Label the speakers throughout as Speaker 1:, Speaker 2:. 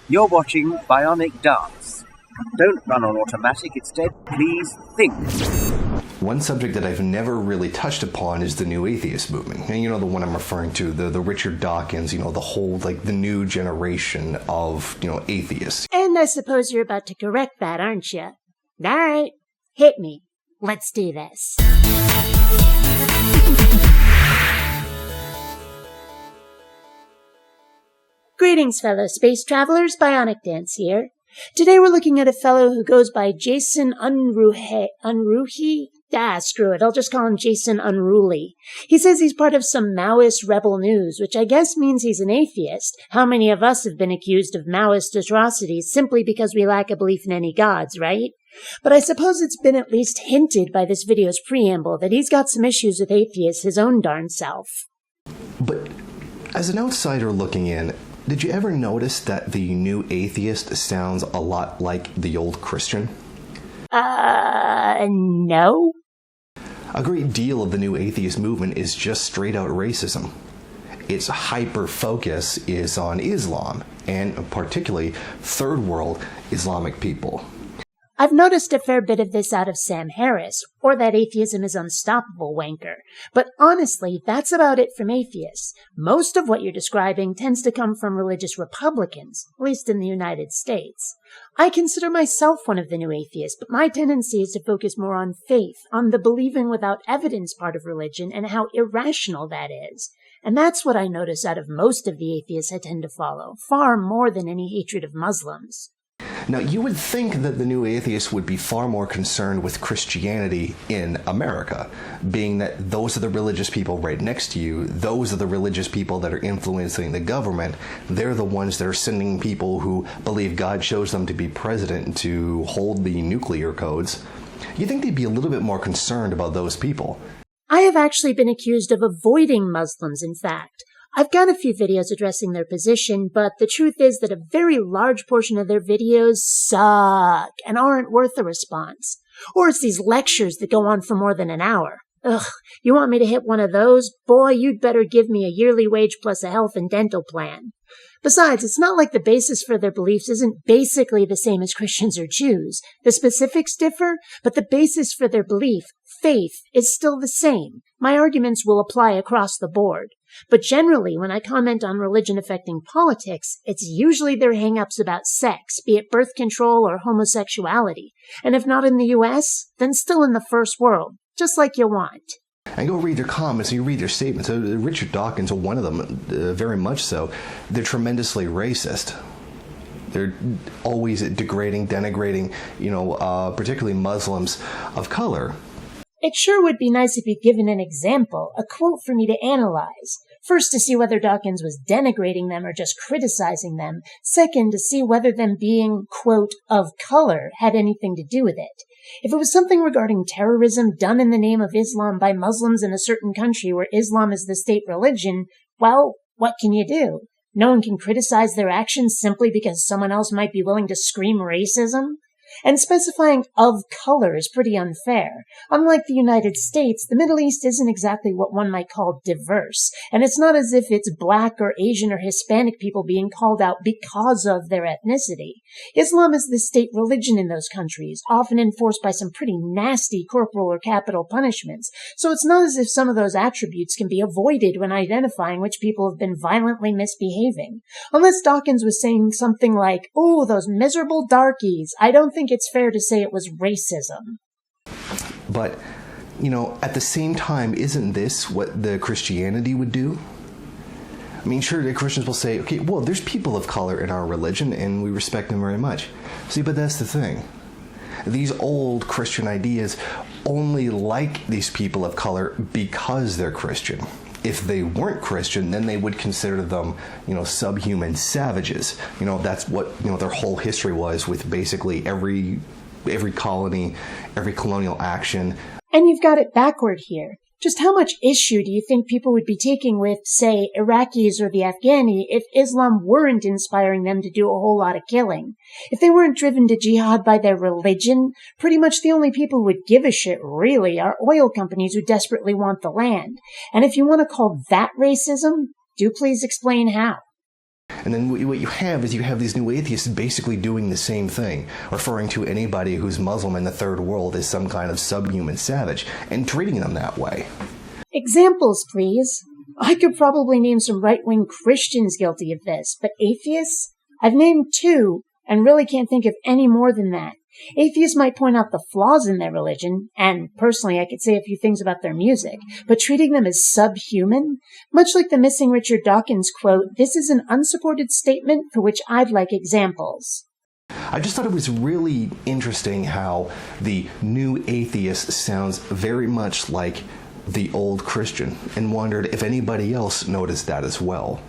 Speaker 1: You're watching BionicDance. Don't run on automatic, instead, please think.
Speaker 2: One subject that I've never really touched upon is the new atheist movement. And you know the one I'm referring to, the Richard Dawkins, the whole, the new generation of, atheists.
Speaker 3: And I suppose you're about to correct that, aren't you? All right, hit me. Let's do this. Greetings, fellow space travelers. BionicDance here. Today we're looking at a fellow who goes by Jason Unruhi? Screw it. I'll just call him Jason Unruly. He says he's part of some Maoist rebel news, which I guess means he's an atheist. How many of us have been accused of Maoist atrocities simply because we lack a belief in any gods, right? But I suppose it's been at least hinted by this video's preamble that he's got some issues with atheists his own darn self.
Speaker 2: But as an outsider looking in, did you ever notice that the new atheist sounds a lot like the old Christian?
Speaker 3: No.
Speaker 2: A great deal of the new atheist movement is just straight out racism. Its hyper-focus is on Islam, and particularly third world Islamic people.
Speaker 3: I've noticed a fair bit of this out of Sam Harris, or that atheism is unstoppable wanker. But honestly, that's about it from atheists. Most of what you're describing tends to come from religious Republicans, at least in the United States. I consider myself one of the new atheists, but my tendency is to focus more on faith, on the believing without evidence part of religion, and how irrational that is. And that's what I notice out of most of the atheists I tend to follow, far more than any hatred of Muslims.
Speaker 2: Now, you would think that the new atheists would be far more concerned with Christianity in America, being that those are the religious people right next to you, those are the religious people that are influencing the government, they're the ones that are sending people who believe God chose them to be president to hold the nuclear codes. You'd think they'd be a little bit more concerned about those people.
Speaker 3: I have actually been accused of avoiding Muslims, in fact. I've got a few videos addressing their position, but the truth is that a very large portion of their videos suck and aren't worth a response. Or it's these lectures that go on for more than an hour. Ugh, you want me to hit one of those? Boy, you'd better give me a yearly wage plus a health and dental plan. Besides, it's not like the basis for their beliefs isn't basically the same as Christians or Jews. The specifics differ, but the basis for their belief, faith, is still the same. My arguments will apply across the board. But generally, when I comment on religion affecting politics, it's usually their hang-ups about sex, be it birth control or homosexuality. And if not in the US, then still in the first world, just like you want.
Speaker 2: And go read their comments and you read their statements. Richard Dawkins, one of them, very much so. They're tremendously racist. They're always degrading, denigrating, particularly Muslims of color.
Speaker 3: It sure would be nice if you'd given an example, a quote for me to analyze. First, to see whether Dawkins was denigrating them or just criticizing them. Second, to see whether them being, quote, of color had anything to do with it. If it was something regarding terrorism done in the name of Islam by Muslims in a certain country where Islam is the state religion, well, what can you do? No one can criticize their actions simply because someone else might be willing to scream racism? And specifying of color is pretty unfair. Unlike the United States, the Middle East isn't exactly what one might call diverse, and it's not as if it's black or Asian or Hispanic people being called out because of their ethnicity. Islam is the state religion in those countries, often enforced by some pretty nasty corporal or capital punishments, so it's not as if some of those attributes can be avoided when identifying which people have been violently misbehaving. Unless Dawkins was saying something like, "Oh, those miserable darkies," I don't think it's fair to say it was racism.
Speaker 2: But, at the same time, isn't this what the Christianity would do? I mean, sure, the Christians will say, okay, well, there's people of color in our religion, and we respect them very much. See, but that's the thing. These old Christian ideas only like these people of color because they're Christian. If they weren't Christian, then they would consider them, subhuman savages. That's what, their whole history was with basically every colony, every colonial action.
Speaker 3: And you've got it backward here. Just how much issue do you think people would be taking with, say, Iraqis or the Afghani if Islam weren't inspiring them to do a whole lot of killing? If they weren't driven to jihad by their religion, pretty much the only people who would give a shit, really, are oil companies who desperately want the land. And if you want to call that racism, do please explain how.
Speaker 2: And then what you have is you have these new atheists basically doing the same thing, referring to anybody who's Muslim in the third world as some kind of subhuman savage, and treating them that way.
Speaker 3: Examples, please. I could probably name some right-wing Christians guilty of this, but atheists? I've named 2, and really can't think of any more than that. Atheists might point out the flaws in their religion, and personally I could say a few things about their music, but treating them as subhuman? Much like the missing Richard Dawkins quote, this is an unsupported statement for which I'd like examples.
Speaker 2: I just thought it was really interesting how the new atheist sounds very much like the old Christian, and wondered if anybody else noticed that as well.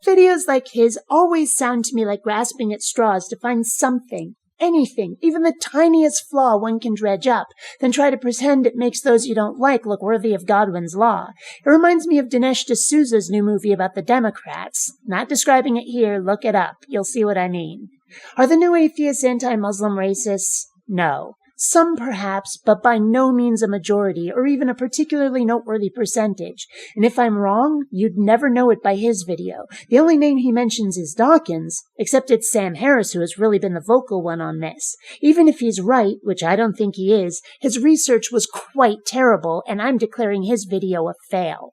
Speaker 3: Videos like his always sound to me like grasping at straws to find something, anything, even the tiniest flaw one can dredge up, then try to pretend it makes those you don't like look worthy of Godwin's law. It reminds me of Dinesh D'Souza's new movie about the Democrats. Not describing it here, look it up. You'll see what I mean. Are the new atheists anti-Muslim racists? No. Some perhaps, but by no means a majority, or even a particularly noteworthy percentage. And if I'm wrong, you'd never know it by his video. The only name he mentions is Dawkins, except it's Sam Harris who has really been the vocal one on this. Even if he's right, which I don't think he is, his research was quite terrible, and I'm declaring his video a fail.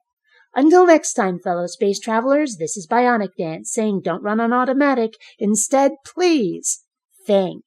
Speaker 3: Until next time, fellow space travelers, this is BionicDance saying don't run on automatic. Instead, please, think.